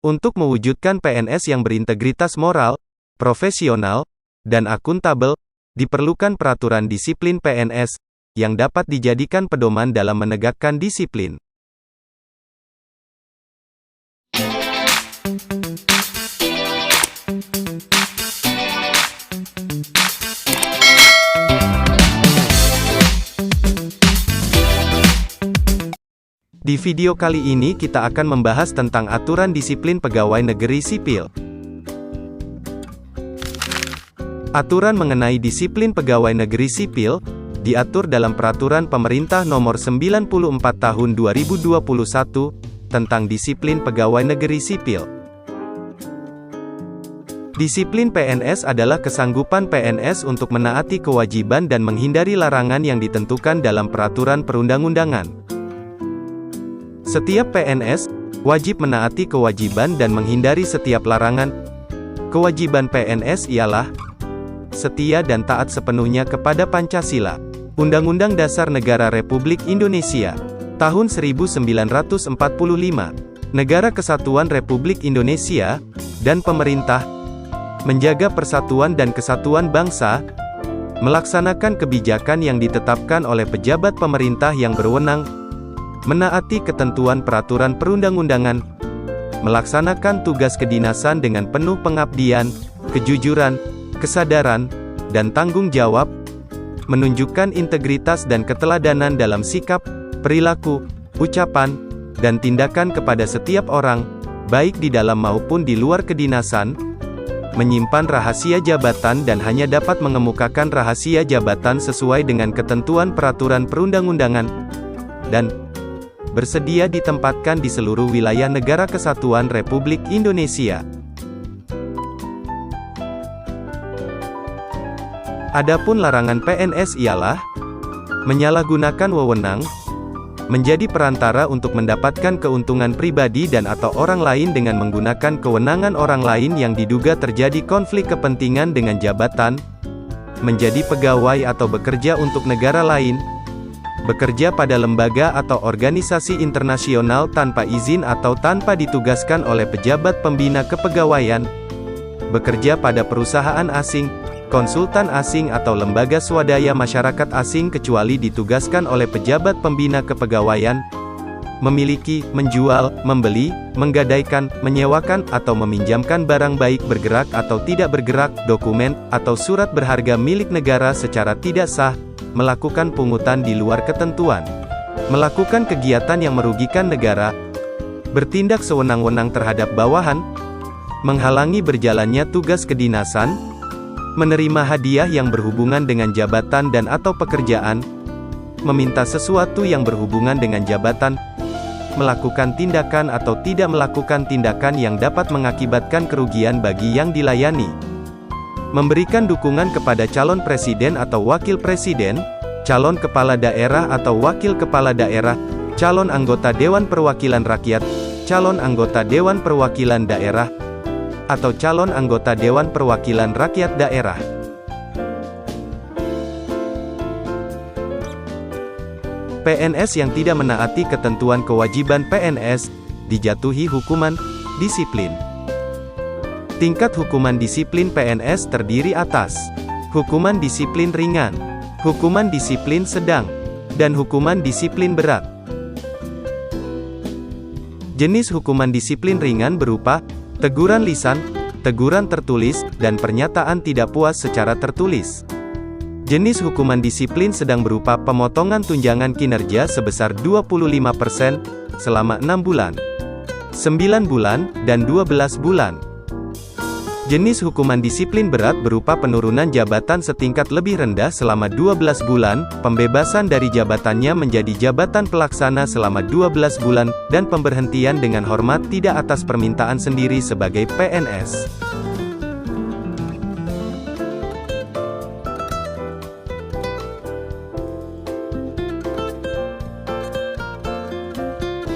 Untuk mewujudkan PNS yang berintegritas moral, profesional, dan akuntabel, diperlukan peraturan disiplin PNS, yang dapat dijadikan pedoman dalam menegakkan disiplin. Di video kali ini kita akan membahas tentang aturan disiplin pegawai negeri sipil. Aturan mengenai disiplin pegawai negeri sipil diatur dalam Peraturan Pemerintah Nomor 94 Tahun 2021 tentang disiplin pegawai negeri sipil. Disiplin PNS adalah kesanggupan PNS untuk menaati kewajiban dan menghindari larangan yang ditentukan dalam peraturan perundang-undangan. Setiap PNS wajib menaati kewajiban dan menghindari setiap larangan. Kewajiban PNS ialah setia dan taat sepenuhnya kepada Pancasila, Undang-Undang Dasar Negara Republik Indonesia tahun 1945, Negara Kesatuan Republik Indonesia, dan pemerintah, menjaga persatuan dan kesatuan bangsa, melaksanakan kebijakan yang ditetapkan oleh pejabat pemerintah yang berwenang, menaati ketentuan peraturan perundang-undangan, melaksanakan tugas kedinasan dengan penuh pengabdian, kejujuran, kesadaran, dan tanggung jawab, menunjukkan integritas dan keteladanan dalam sikap, perilaku, ucapan, dan tindakan kepada setiap orang, baik di dalam maupun di luar kedinasan, menyimpan rahasia jabatan dan hanya dapat mengemukakan rahasia jabatan sesuai dengan ketentuan peraturan perundang-undangan, dan bersedia ditempatkan di seluruh wilayah Negara Kesatuan Republik Indonesia. Adapun larangan PNS ialah menyalahgunakan wewenang, menjadi perantara untuk mendapatkan keuntungan pribadi dan atau orang lain dengan menggunakan kewenangan orang lain yang diduga terjadi konflik kepentingan dengan jabatan, menjadi pegawai atau bekerja untuk negara lain, bekerja pada lembaga atau organisasi internasional tanpa izin atau tanpa ditugaskan oleh pejabat pembina kepegawaian, bekerja pada perusahaan asing, konsultan asing atau lembaga swadaya masyarakat asing kecuali ditugaskan oleh pejabat pembina kepegawaian, memiliki, menjual, membeli, menggadaikan, menyewakan atau meminjamkan barang baik bergerak atau tidak bergerak, dokumen, atau surat berharga milik negara secara tidak sah, melakukan pungutan di luar ketentuan, melakukan kegiatan yang merugikan negara, bertindak sewenang-wenang terhadap bawahan, menghalangi berjalannya tugas kedinasan, menerima hadiah yang berhubungan dengan jabatan dan atau pekerjaan, meminta sesuatu yang berhubungan dengan jabatan, melakukan tindakan atau tidak melakukan tindakan yang dapat mengakibatkan kerugian bagi yang dilayani, memberikan dukungan kepada calon presiden atau wakil presiden, calon kepala daerah atau wakil kepala daerah, calon anggota Dewan Perwakilan Rakyat, calon anggota Dewan Perwakilan Daerah, atau calon anggota Dewan Perwakilan Rakyat Daerah. PNS yang tidak menaati ketentuan kewajiban PNS, dijatuhi hukuman disiplin. Tingkat hukuman disiplin PNS terdiri atas hukuman disiplin ringan, hukuman disiplin sedang, dan hukuman disiplin berat. Jenis hukuman disiplin ringan berupa teguran lisan, teguran tertulis, dan pernyataan tidak puas secara tertulis. Jenis hukuman disiplin sedang berupa pemotongan tunjangan kinerja sebesar 25% selama 6 bulan, 9 bulan, dan 12 bulan. Jenis hukuman disiplin berat berupa penurunan jabatan setingkat lebih rendah selama 12 bulan, pembebasan dari jabatannya menjadi jabatan pelaksana selama 12 bulan, dan pemberhentian dengan hormat tidak atas permintaan sendiri sebagai PNS.